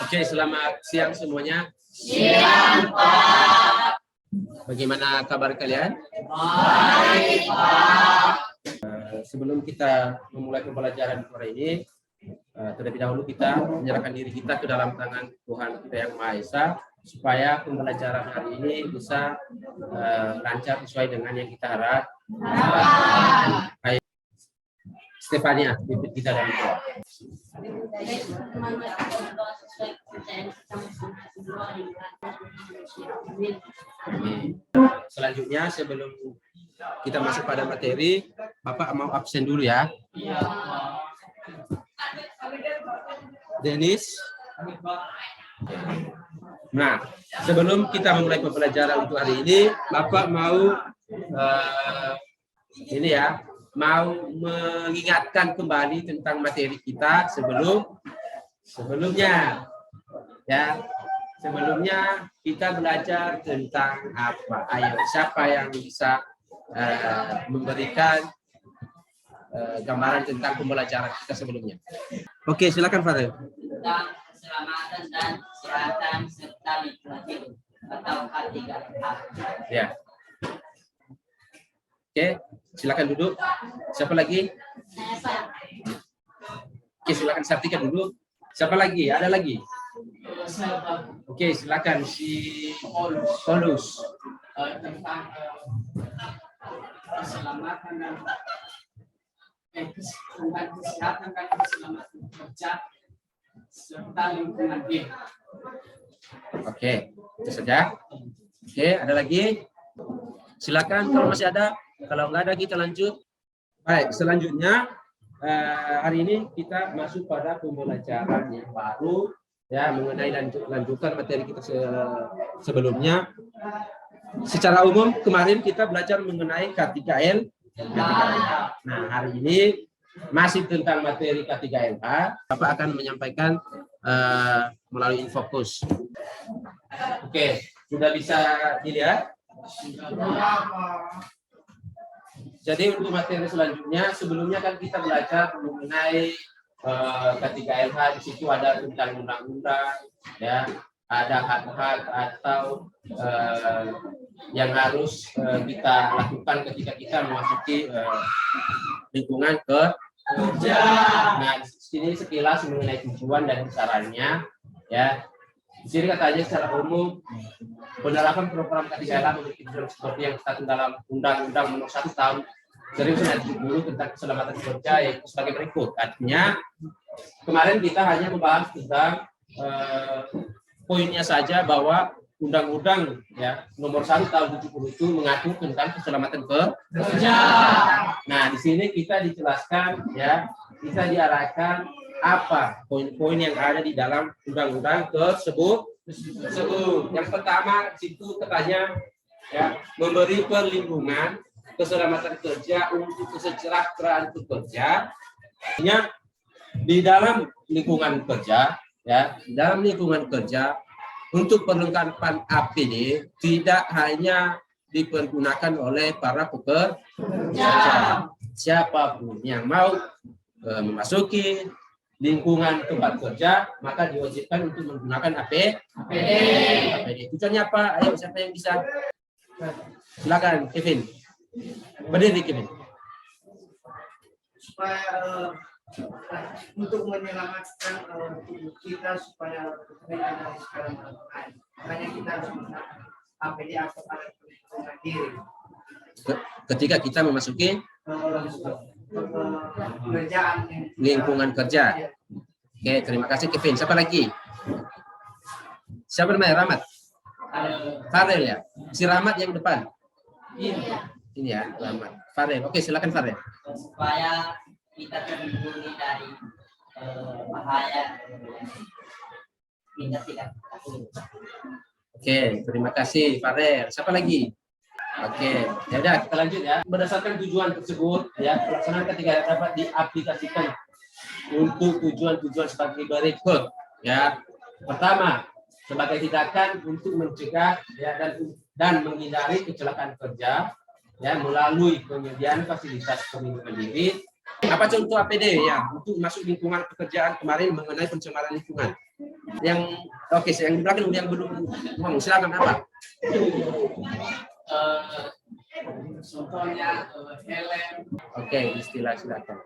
Oke, selamat siang semuanya. Siang, Pak. Bagaimana kabar kalian? Baik, Pak. Sebelum kita memulai pembelajaran hari ini, terlebih dahulu kita menyerahkan diri kita ke dalam tangan Tuhan kita yang Maha Esa, supaya pembelajaran hari ini bisa lancar sesuai dengan yang kita harap. Baik, Stefania, pimpin kita dalam doa. Selanjutnya, sebelum kita masuk pada materi, Bapak mau absen dulu ya. Denis. Nah, sebelum kita memulai pembelajaran untuk hari ini, Bapak mau mau mengingatkan kembali tentang materi kita sebelumnya. Ya, sebelumnya kita belajar tentang apa? Ayo, siapa yang bisa memberikan gambaran tentang pembelajaran kita sebelumnya? Oke, silakan Fadil. Tentang keselamatan dan kesehatan serta lingkungan hidup atau K3H. Ya. Oke, silakan duduk. Siapa lagi? Oke, silakan Sartika dulu. Siapa lagi? Ada lagi? Oke, silakan si Polus. Tentang keselamatan dan kesehatan dan keselamatan kerja serta lingkungan hidup. Oke, itu saja. Oke, ada lagi? Silakan kalau masih ada. Kalau nggak ada, kita lanjut. Baik, selanjutnya hari ini kita masuk pada pembelajaran yang baru ya, mengenai lanjutan materi kita sebelumnya. Secara umum kemarin kita belajar mengenai K3L. Nah, hari ini masih tentang materi K3LH. Bapak akan menyampaikan melalui infokus. Oke, sudah bisa dilihat? Jadi untuk materi selanjutnya, sebelumnya kan kita belajar mengenai K3LH. Di situ ada tentang undang-undang, ya, ada hak-hak atau yang harus kita lakukan ketika kita memasuki lingkungan kerja. Nah, di sini sekilas mengenai tujuan dan sarannya, ya. Di sini katanya secara umum penerapan program K3LH memiliki tujuan seperti yang tercantum dalam Undang-Undang Nomor 1 Tahun 1970 tentang keselamatan kerja, yaitu sebagai berikut. Artinya kemarin kita hanya membahas tentang poinnya saja, bahwa Undang-Undang ya Nomor 1 Tahun 70 itu mengatur tentang keselamatan kerja. Nah, di sini kita dijelaskan, ya, kita diarahkan apa poin-poin yang ada di dalam undang-undang tersebut. Yang pertama situ katanya, ya, memberi perlindungan keselamatan kerja untuk kesejahteraan pekerja. Artinya di dalam lingkungan kerja, ya, dalam lingkungan kerja untuk perlengkapan APD tidak hanya dipergunakan oleh para pekerja. Siapapun yang mau memasuki lingkungan tempat kerja, maka diwajibkan untuk menggunakan APD. Tujuannya apa? Ayo, siapa yang bisa? Silakan, Kevin. Berdiri, Kevin. Supaya untuk menyelamatkan tubuh kita, supaya kita dari segala macam, makanya kita harus menggunakan APD atau alat pelindung diri. Ketika kita memasuki pekerjaan lingkungan kerja. Oke, terima kasih Kevin. Siapa lagi? Siapa namanya? Rahmat? Farel ya? Si Rahmat yang depan? Ini ya, Rahmat. Farel. Oke, silakan Farel. Supaya kita terlindungi dari bahaya kita tidak takut. Oke, terima kasih Farel. Siapa lagi? Oke, ya udah kita lanjut ya. Berdasarkan tujuan tersebut, ya, pelaksanaan K3LH dapat diaplikasikan untuk tujuan-tujuan sebagai berikut, ya. Pertama, sebagai tindakan untuk mencegah, ya, dan menghindari kecelakaan kerja, ya, melalui penyediaan fasilitas perlindungan diri. Apa contoh APD ya untuk masuk lingkungan pekerjaan kemarin mengenai pencemaran lingkungan? Yang oke, yang di belakang yang belum ngomong, silakan apa? Contohnya helm. Oke, istilah silakan.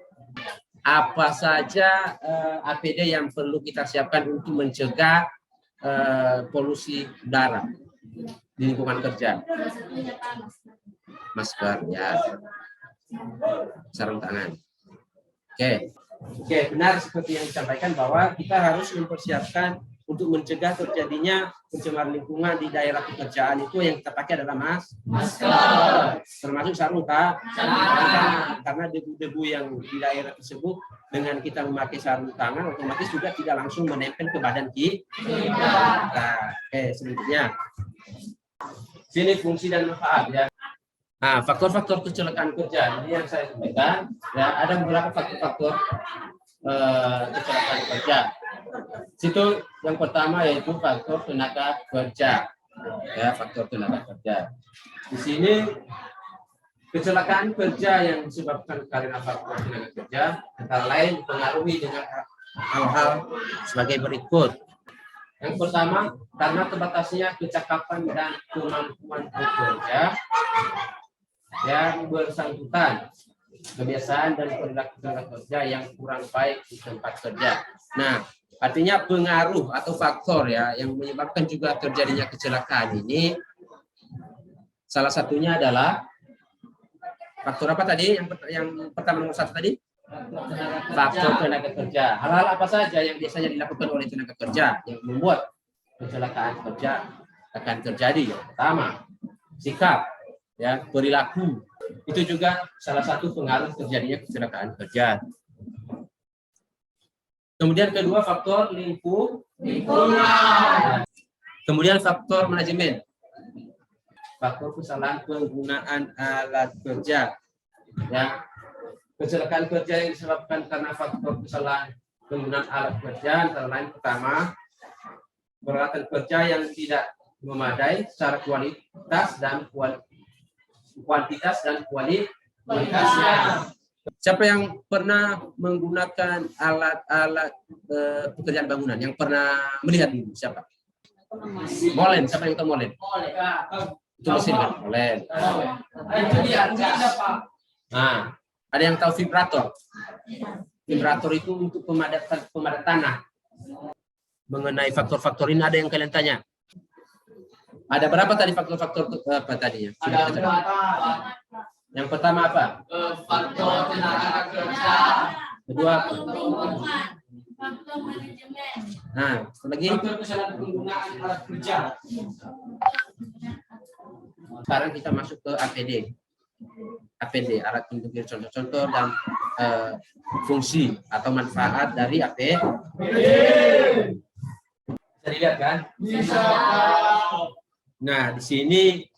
Apa saja APD yang perlu kita siapkan untuk mencegah polusi udara di lingkungan kerja? Masker, ya. Sarung tangan. Oke, benar seperti yang disampaikan bahwa kita harus mempersiapkan untuk mencegah terjadinya pencemaran lingkungan di daerah pekerjaan. Itu yang kita pakai adalah masker, termasuk sarung tangan, karena debu-debu yang di daerah tersebut dengan kita memakai sarung tangan otomatis juga tidak langsung menempel ke badan kita. Oke, selanjutnya sini fungsi dan manfaat ya. Nah, faktor-faktor kecelakaan kerja ini yang saya sampaikan ya, ada beberapa faktor-faktor kecelakaan kerja. Situ yang pertama yaitu faktor tenaga kerja. Ya, faktor tenaga kerja. Di sini kecelakaan kerja yang disebabkan karena faktor tenaga kerja antara lain dipengaruhi dengan hal-hal sebagai berikut. Yang pertama, karena terbatasnya kecakapan dan kemampuan bekerja yang bersangkutan, kebiasaan dan perilaku tenaga kerja yang kurang baik di tempat kerja. Nah, artinya pengaruh atau faktor ya yang menyebabkan juga terjadinya kecelakaan ini, salah satunya adalah faktor apa tadi? Yang pertama nomor satu tadi? Faktor tenaga kerja. Hal-hal apa saja yang biasanya dilakukan oleh tenaga kerja yang membuat kecelakaan kerja akan terjadi? Yang pertama, sikap, ya, perilaku. Itu juga salah satu pengaruh terjadinya kecelakaan kerja. Kemudian kedua, faktor lingkungan. Kemudian faktor manajemen. Faktor kesalahan penggunaan alat kerja. Ya. Kecelakaan kerja yang disebabkan karena faktor kesalahan penggunaan alat kerja antara lain pertama, peralatan kerja yang tidak memadai secara kualitas dan kuantitas dan kualitasnya. Siapa yang pernah menggunakan alat-alat pekerjaan bangunan? Yang pernah melihat ini siapa? Molen, siapa yang tahu molen? Itu mesin kan? Molen. Nah, ada yang tahu vibrator? Vibrator itu untuk pemadat tanah. Mengenai faktor-faktor ini ada yang kalian tanya? Ada berapa tadi faktor-faktor apa tadinya? Ada 4. Yang pertama apa? Faktor tenaga kerja. Kedua, faktor manajemen. nah, lagi Faktor kesalahan penggunaan alat kerja. sekarang kita masuk ke APD, alat pelindung diri, contoh-contoh dan fungsi atau manfaat dari APD. Bisa dilihat kan? Bisa. Nah, di sini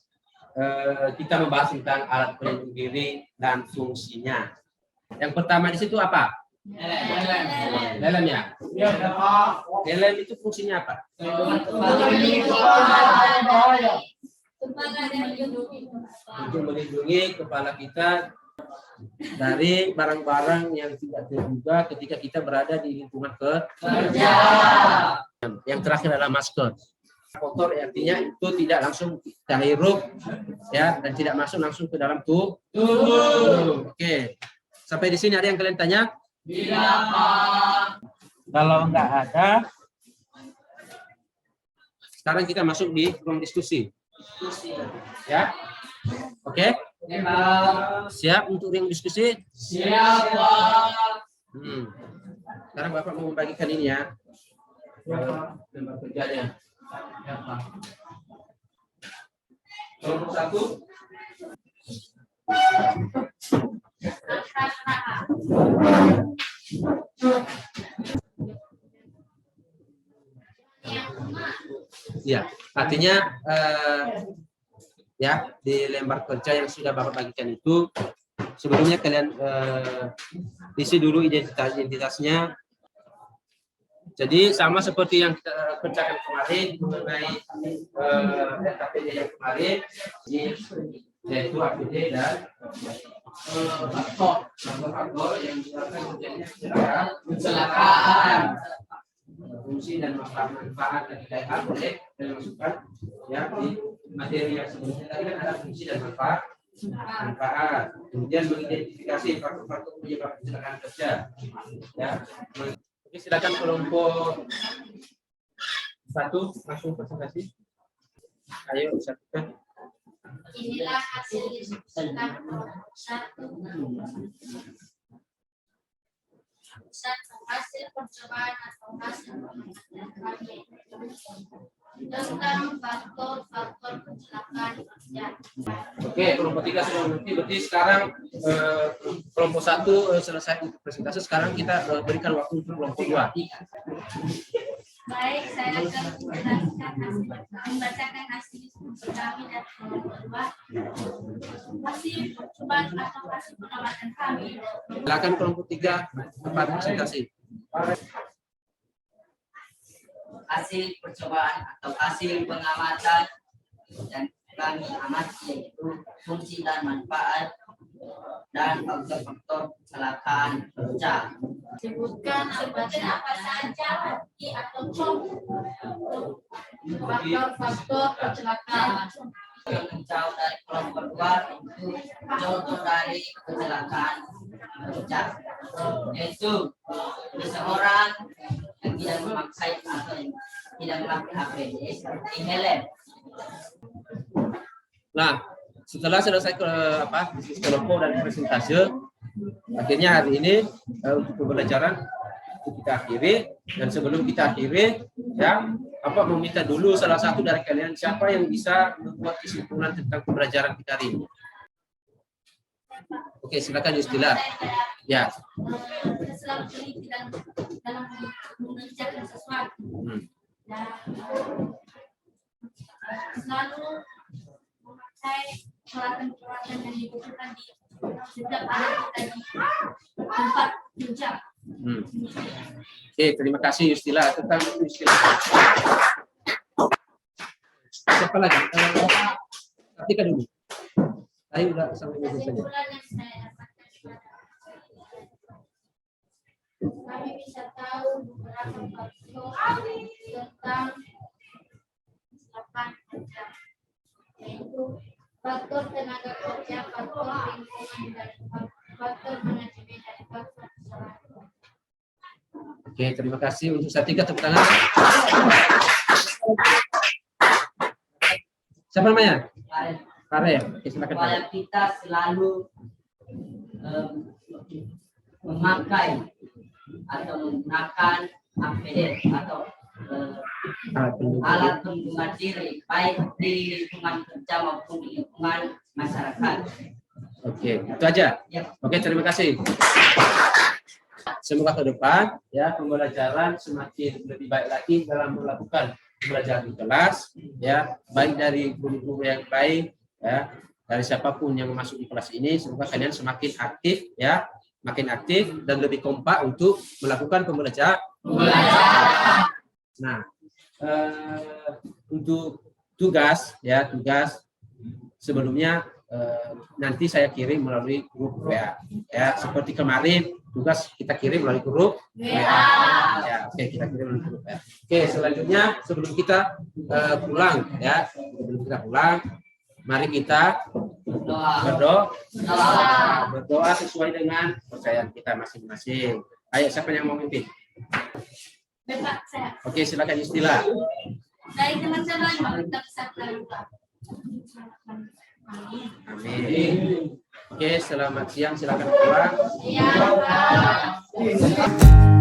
kita membahas tentang alat pelindung diri dan fungsinya. Yang pertama di situ apa? Helm ya. Helm itu fungsinya apa? Untuk melindungi kepala kita dari barang-barang yang tidak terduga ketika kita berada di lingkungan kerja. Yang terakhir adalah masker. Kotor artinya itu tidak langsung kita hirup ya, dan tidak masuk langsung ke dalam tubuh. Oke. Sampai di sini ada yang kalian tanya? Tidak, Pak. Kalau enggak ada, sekarang kita masuk di ruang diskusi. Ya. Oke? Siap untuk ruang diskusi? Siap, Pak. Sekarang Bapak mau membagikan ini ya. Lembar kerjanya. Ya, Pak. Kelompok 1. Ya, artinya ya di lembar kerja yang sudah Bapak bagikan itu sebelumnya kalian isi dulu identitasnya. Jadi sama seperti yang kita kerjakan kemarin mengenai APD yang kemarin, yaitu APD dan faktor yang menyebabkan terjadinya kecelakaan. fungsi dan manfaat ketika LH boleh dan masukkan ya di materi yang sebelumnya tadi kan ada fungsi dan manfaat. Kemudian mengidentifikasi faktor-faktor penyebab kecelakaan kerja. Ya. Oke, silakan kelompok 1 langsung presentasi. Ayo satukan. Inilah hasil diskusikan satu hasil percobaan atau hasil penelitian kami tentang faktor-faktor kecelakaan kerja. Oke, kelompok 3 sudah mengerti. Berarti sekarang kelompok 1 selesai presentasi. Sekarang kita berikan waktu untuk kelompok 2. Baik, saya akan membacakan hasil diskusi kami dan kelompok 2. Hasil percobaan atau hasil pengamatan kami. Silakan kelompok 3 tempat presentasi. Hasil percobaan atau hasil pengamatan dan kami amati yaitu fungsi dan manfaat dan faktor-faktor kecelakaan kerja. Sebutkan apa saja arti atau faktor-faktor kecelakaan. Jauh dari kelompok 2 itu contoh dari kecelakaan kerja, yaitu seseorang yang tidak memakai atau yang tidak memakai APD seperti helm. Nah, setelah selesai diskusi kelompok dan presentase, akhirnya hari ini untuk pembelajaran kita akhiri. Dan sebelum kita akhiri, ya, meminta dulu salah satu dari kalian siapa yang bisa membuat kesimpulan tentang pembelajaran kita hari ini. Oke, silakan Istilah. Ya. Kita selalu teliti dalam mengerjakan sesuatu. Dan selalu memakai peralatan-peralatan yang dibutuhkan di setiap ada kita di tempat kerja. Oke, terima kasih Istilah tentang Istilah. Siapa lagi? Ketika dulu. Ayo udah sampai di sini. Kesimpulan yang saya dapatkan kami bisa tahu beberapa faktor tentang kecelakaan kerja, yaitu faktor tenaga kerja, faktor lingkungan, dan faktor manajemen dan faktor kesalahan. Oke, terima kasih untuk Satika, tepuk tangan. Siapa namanya? Karen. Oke, silakan. Supaya kita selalu memakai atau menggunakan APD atau alat pelindungan diri baik di lingkungan kerja maupun di lingkungan masyarakat. Oke, itu aja. Ya. Oke, terima kasih. Semoga ke depan ya pembelajaran semakin lebih baik lagi dalam melakukan pembelajaran di kelas, ya, baik dari guru-guru yang baik, ya, dari siapapun yang masuk di kelas ini. Semoga kalian semakin aktif, ya, makin aktif dan lebih kompak untuk melakukan pembelajaran. Nah, untuk tugas, ya, tugas sebelumnya nanti saya kirim melalui grup WA, ya, seperti kemarin tugas kita kirim melalui grup WA. Ya, oke, kita kirim melalui grup WA. Oke, selanjutnya sebelum kita pulang, ya, sebelum kita pulang, mari kita berdoa sesuai dengan kepercayaan kita masing-masing. Ayo, siapa yang mau mimpin? Bapak, saya. Oke, silakan Istilah. Dari teman-teman, kita bisa berdoa. Amin. Oke, selamat siang, silakan pulang. Ya, Pak.